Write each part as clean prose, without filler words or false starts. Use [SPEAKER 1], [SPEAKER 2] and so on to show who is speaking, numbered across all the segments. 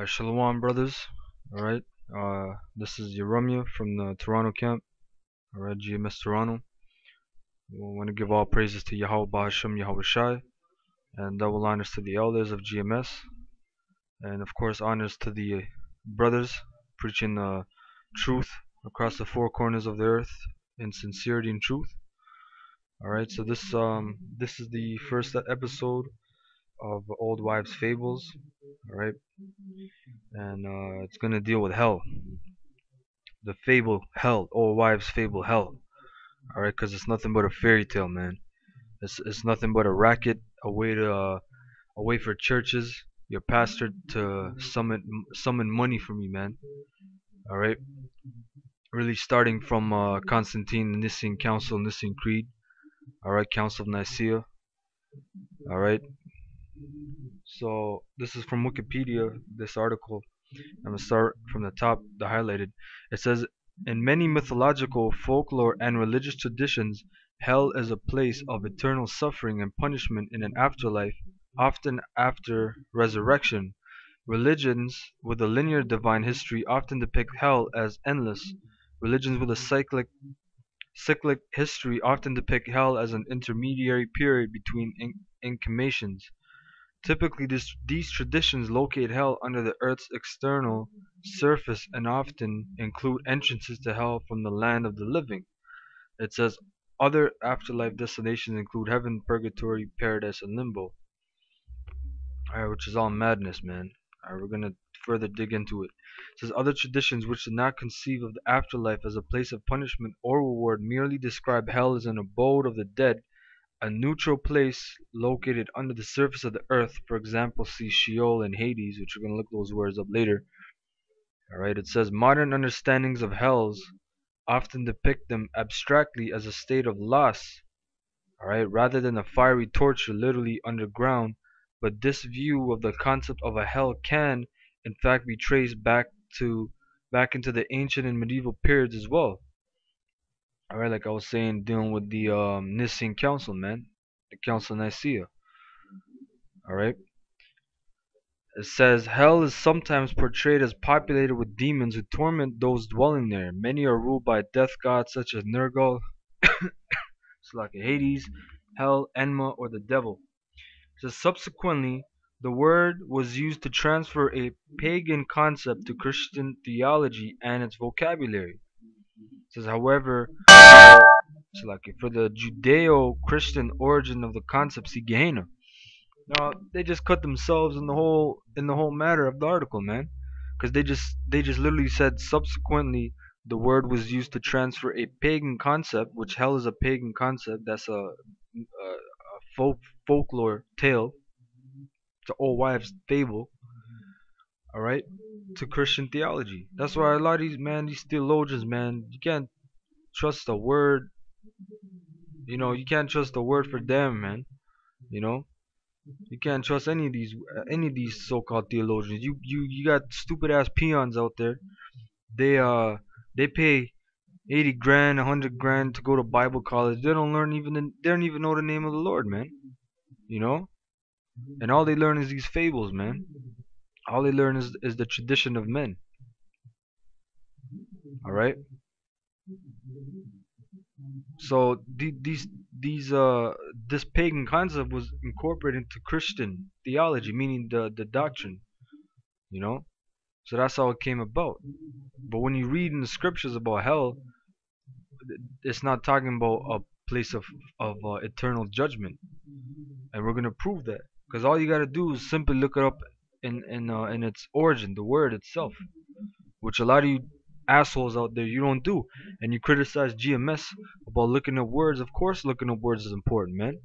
[SPEAKER 1] Shalom, brothers. All right. This is Yeromia from the Toronto camp. All right, GMS Toronto. We want to give all praises to Yahweh Bahasham Yahweh Shai, and double honors to the elders of GMS, and of course honors to the brothers preaching the truth across the four corners of the earth in sincerity and truth. All right. So this is the first episode of Old Wives' Fables. All right, and it's gonna deal with hell. The fable hell, old wives' fable hell. All right, because it's nothing but a fairy tale, man. It's nothing but a racket, a way for churches, your pastor to summon money from you, man. All right, really starting from Constantine, the Nicene Council, Nicene Creed. All right, Council of Nicaea. All right. So this is from Wikipedia. This article. I'm gonna start from the top, the highlighted. It says, in many mythological, folklore, and religious traditions, hell is a place of eternal suffering and punishment in an afterlife, often after resurrection. Religions with a linear divine history often depict hell as endless. Religions with a cyclic history often depict hell as an intermediary period between incarnations. Typically, these traditions locate hell under the earth's external surface and often include entrances to hell from the land of the living. It says other afterlife destinations include heaven, purgatory, paradise, and limbo. Alright, which is all madness, man. Alright, we're gonna further dig into it. It says other traditions which do not conceive of the afterlife as a place of punishment or reward merely describe hell as an abode of the dead, a neutral place located under the surface of the earth. For example, see Sheol and Hades, which we're going to look those words up later. Alright, it says modern understandings of hells often depict them abstractly as a state of loss, alright, rather than a fiery torture literally underground. But this view of the concept of a hell can, in fact, be traced back into the ancient and medieval periods as well. Alright, like I was saying, dealing with the Nicene Council, man. The Council of Nicaea. Alright? It says, hell is sometimes portrayed as populated with demons who torment those dwelling there. Many are ruled by death gods such as Nergal, Slaka Hades, Hell, Enma, or the devil. It says, subsequently, the word was used to transfer a pagan concept to Christian theology and its vocabulary. It says, however, for the Judeo-Christian origin of the concept, see Gehenna. Now they just cut themselves in the whole matter of the article, man, because they just literally said subsequently the word was used to transfer a pagan concept, which hell is a pagan concept. That's a folklore tale, to old wives' fable. All right, to Christian theology. That's why a lot of these theologians, man, you can't trust a word. You can't trust a word for them, man. You know, you can't trust any of these so-called theologians. You got stupid ass peons out there. They they pay 80 grand, 100 grand to go to Bible college. They don't even know the name of the Lord, man. You know, and all they learn is these fables, man. All they learn is the tradition of men. All right. So this pagan concept was incorporated into Christian theology, meaning the doctrine. You know, so that's how it came about. But when you read in the scriptures about hell, it's not talking about a place of eternal judgment, and we're gonna prove that. Because all you gotta do is simply look it up in its origin, the word itself, which a lot of you assholes out there you don't do, and you criticize GMS about looking at words. Of course, looking up words is important, man.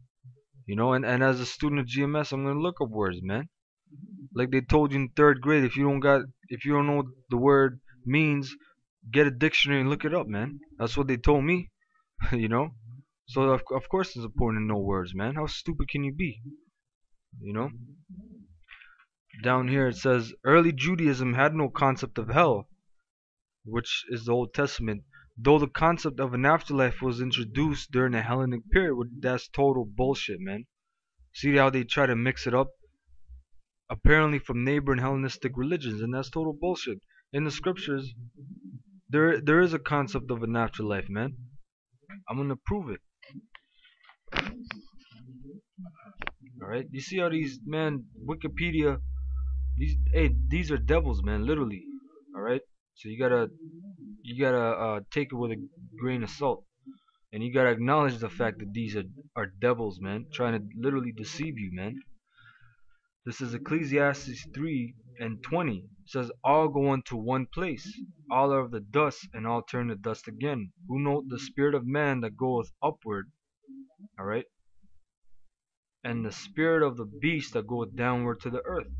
[SPEAKER 1] And as a student of GMS, I'm gonna look up words, man. Like they told you in third grade, if you don't know what the word means, get a dictionary and look it up, man. That's what they told me, you know. So of course it's important to know words, man. How stupid can you be, you know? Down here it says early Judaism had no concept of hell, which is the Old Testament, though the concept of an afterlife was introduced during the Hellenic period. That's total bullshit, man. See how they try to mix it up? apparently from neighboring Hellenistic religions, and that's total bullshit. In the scriptures, there is a concept of an afterlife, man. I'm gonna prove it. All right. You see how these man Wikipedia these are devils, man, literally. All right. So you gotta take it with a grain of salt, and you gotta acknowledge the fact that these are devils, man, trying to literally deceive you, man. This is Ecclesiastes 3:20. It says, "All go unto one place; all are of the dust, and all turn to dust again. Who know the spirit of man that goeth upward, all right, and the spirit of the beast that goeth downward to the earth."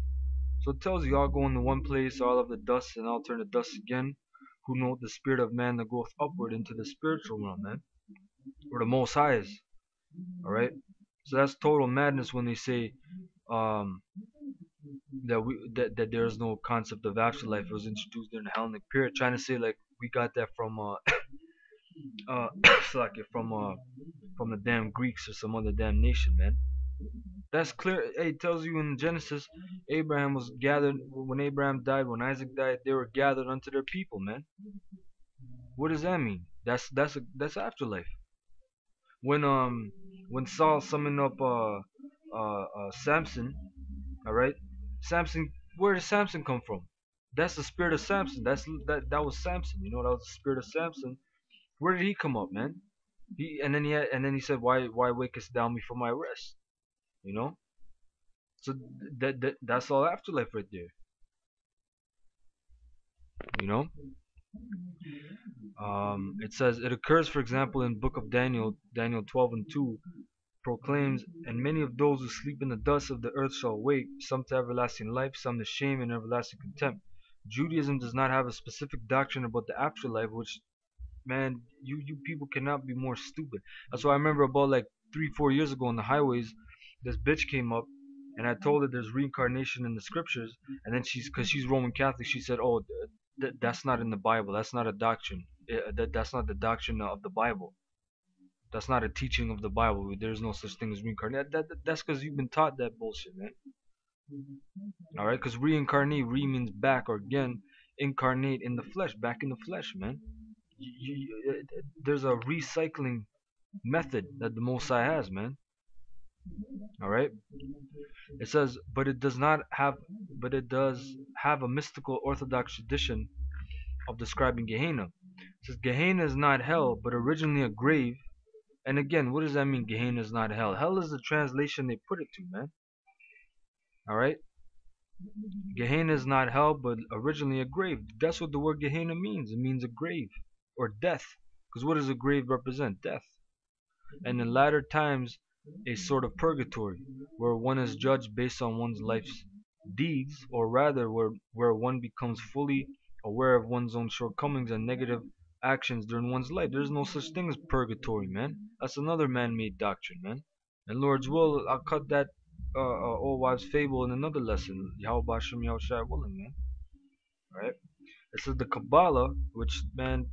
[SPEAKER 1] So it tells you all go into one place, all of the dust, and all turn to dust again. Who know the spirit of man that goeth upward into the spiritual realm, man, or the Most High is. All right. So that's total madness when they say um, that there is no concept of afterlife. It was introduced during the Hellenic period, trying to say like we got that from like from the damn Greeks or some other damn nation, man. That's clear. Hey, it tells you in Genesis, Abraham was gathered when Abraham died, when Isaac died, they were gathered unto their people, man. What does that mean? That's afterlife. When when Saul summoned up Samson, all right, Samson, where does Samson come from? That's the spirit of Samson. That was Samson. You know, that was the spirit of Samson. Where did he come up, man? And then he said, why wakest thou me from my rest? You know. So that's all afterlife right there. You know. It says it occurs, for example, in Book of Daniel, Daniel 12:2, proclaims, and many of those who sleep in the dust of the earth shall awake, some to everlasting life, some to shame and everlasting contempt. Judaism does not have a specific doctrine about the afterlife, which, man, you people cannot be more stupid. That's why I remember about like 3 4 years ago on the highways, this bitch came up, and I told her there's reincarnation in the scriptures, and then because she's Roman Catholic, she said, "Oh, that's not in the Bible. That's not a doctrine. That's not the doctrine of the Bible. That's not a teaching of the Bible. There's no such thing as reincarnation." That's because you've been taught that bullshit, man. All right, because reincarnate, re means back or again, incarnate in the flesh, back in the flesh, man. There's a recycling method that the Most High has, man. All right. It says, but it does have a mystical Orthodox tradition of describing Gehenna. It says Gehenna is not hell, but originally a grave. And again, what does that mean? Gehenna is not hell. Hell is the translation they put it to, man. All right. Gehenna is not hell, but originally a grave. That's what the word Gehenna means. It means a grave or death. Because what does a grave represent? Death. And in latter times, a sort of purgatory, where one is judged based on one's life's deeds, or rather, where one becomes fully aware of one's own shortcomings and negative actions during one's life. There's no such thing as purgatory, man. That's another man-made doctrine, man. And Lord's will, I'll cut that old wives' fable in another lesson. Yahweh Bashem Yahushua willing, man. Right? It says the Kabbalah, which, man,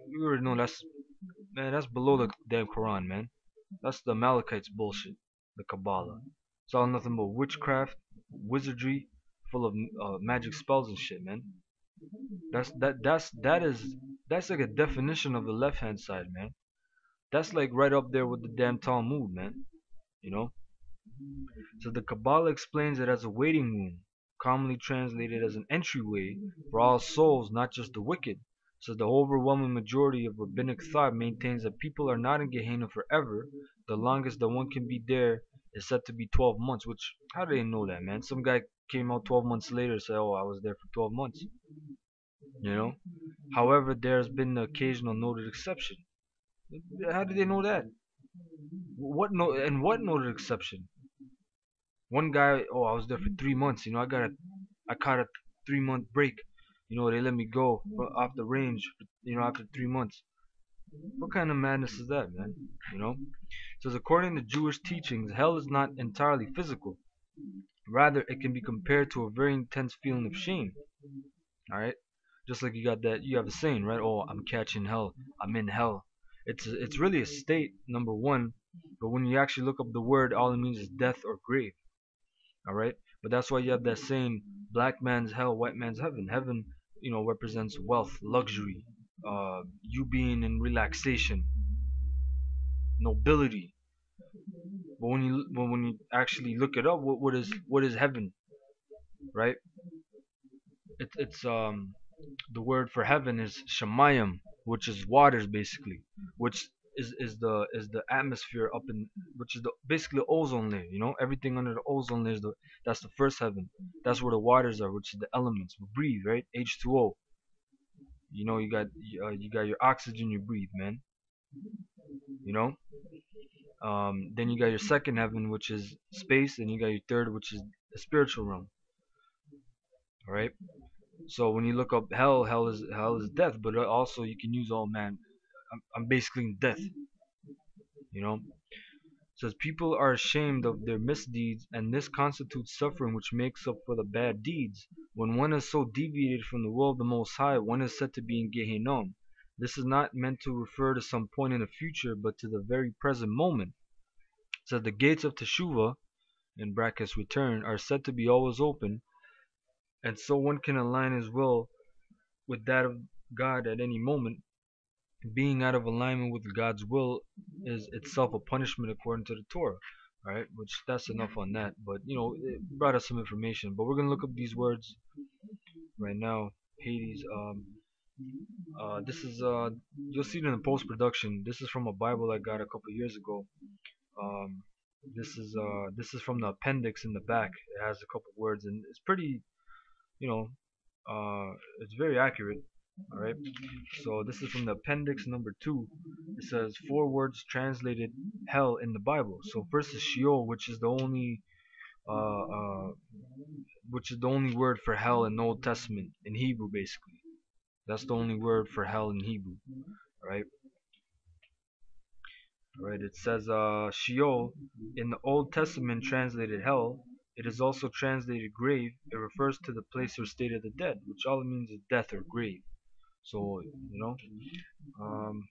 [SPEAKER 1] you already know that's below the damn Quran, man. That's the Amalekites bullshit. The Kabbalah. It's all nothing but witchcraft, wizardry, full of magic spells and shit, man. That's like a definition of the left hand side, man. That's like right up there with the damn Talmud, man. You know. So the Kabbalah explains it as a waiting room, commonly translated as an entryway for all souls, not just the wicked. So the overwhelming majority of rabbinic thought maintains that people are not in Gehenna forever. The longest that one can be there is said to be 12 months, which, how do they know that, man? Some guy came out 12 months later and said, "Oh, I was there for 12 months." You know? However, there's been the occasional noted exception. How did they know that? What noted exception? One guy, "Oh, I was there for 3 months. You know, I caught a 3 month break. You know, they let me go off the range. You know, after 3 months." What kind of madness is that, man? You know. It says according to Jewish teachings, hell is not entirely physical. Rather, it can be compared to a very intense feeling of shame. All right, just like you have a saying, right? "Oh, I'm catching hell. I'm in hell." It's really a state, number one, but when you actually look up the word, all it means is death or grave. All right. But that's why you have that saying, black man's hell, white man's heaven. Heaven, represents wealth, luxury, you being in relaxation, nobility. But when you actually look it up, what is heaven, right? It's the word for heaven is shamayim, which is waters basically, which is the atmosphere up in, which is the basically ozone layer. Everything under the ozone layer that's the first heaven. That's where the waters are, which is the elements we breathe, right? H2O. You got your oxygen you breathe, man. You know. Then you got your second heaven, which is space, and you got your third, which is the spiritual realm. All right. So when you look up hell, hell is death, but also you can use, oh man, I'm basically in death. You know, it says people are ashamed of their misdeeds, and this constitutes suffering, which makes up for the bad deeds. When one is so deviated from the will of the Most High, one is said to be in Gehinnom. This is not meant to refer to some point in the future, but to the very present moment. It says the gates of Teshuvah, in brackets return, are said to be always open, and so one can align his will with that of God at any moment. Being out of alignment with God's will is itself a punishment according to the Torah. All right, which that's enough on that. But it brought us some information. But we're gonna look up these words right now. Hades. This is you'll see it in the post production. This is from a Bible I got a couple years ago. Um, this is from the appendix in the back. It has a couple words, and it's pretty, you know, it's very accurate. All right. So this is from the appendix number 2. It says 4 words translated hell in the Bible. So first is Sheol, uh, uh, which is the only word for hell in the Old Testament in Hebrew, basically. That's the only word for hell in Hebrew. All right. All right. It says Sheol in the Old Testament translated hell. It is also translated grave. It refers to the place or state of the dead, which all it means is death or grave. So, um,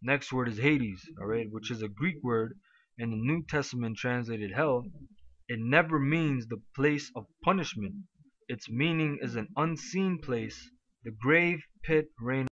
[SPEAKER 1] next word is Hades, all right, which is a Greek word. In the New Testament translated hell, it never means the place of punishment. Its meaning is an unseen place, the grave, pit, rain.